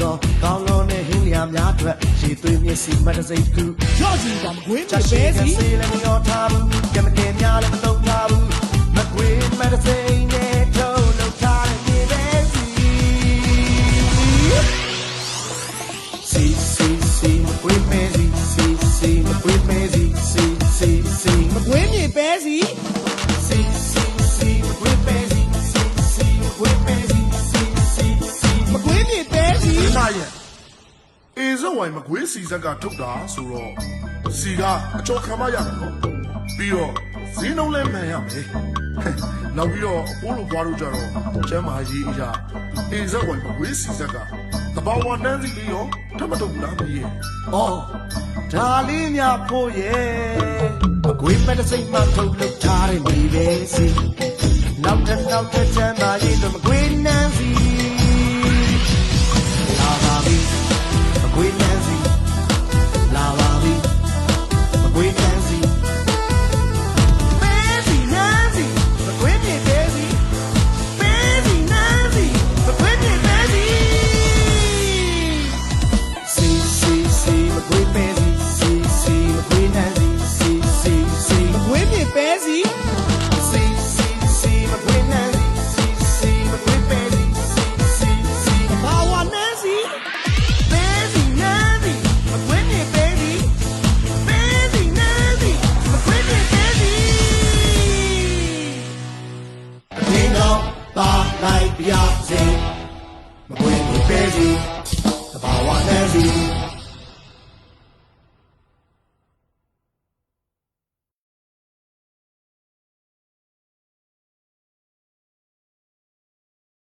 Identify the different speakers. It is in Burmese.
Speaker 1: သောကောင်းလွန်တဲ့ဟင်းလျာများအတွက်ရှည်သွေးမျက်စိမတစိတ်ကူ
Speaker 2: ရော့ကြီးကမကွင်း
Speaker 1: ချက်
Speaker 2: ပဲ
Speaker 1: ရှိ
Speaker 2: စီ
Speaker 1: တဲ့ဆေးလည်းမရောထားဘူးကမတင်များလည်းမသုံးထားဘူးမကွေးမတစိတ်နဲ့ထုတ်လုပ်ထားတဲ့မြေပဲစီမကွေးမဲစီမကွေးမဲစီ
Speaker 2: မကွင်းမြေပဲစီ
Speaker 1: မကွေးမဲစီမကွေးမဲစီ
Speaker 2: မကွင်းမြေပဲစီ
Speaker 3: ဒီနာရဲ့အေဇဝိုင်မကွေးစီဇက်ကထုတ်တာဆိုတော့စီကအကျော်ခံမရတယ်နော်ပြီးတော့ဈေးနှုန်းလည်းမှန်ရမယ်နောက်ပြီးတော့အပိုးလိုဘွားတို့ကြတော့ကျမ်းမာရေးအရာအေဇဝိုင်မကွေးစီဇက်ကတဘာဝတန်းစီလေးရောထပ်မထုတ်ဘူးလားမကြီးရဲ့
Speaker 1: အော်ဒါလေးများဖို့ရဲ့မကွေးမဲတစိတ်မှထုတ်လုပ်ထားတဲ့မြေပဲစီနောက်ထပ်ချမ်းသာရေးတော့မကွေးနန်း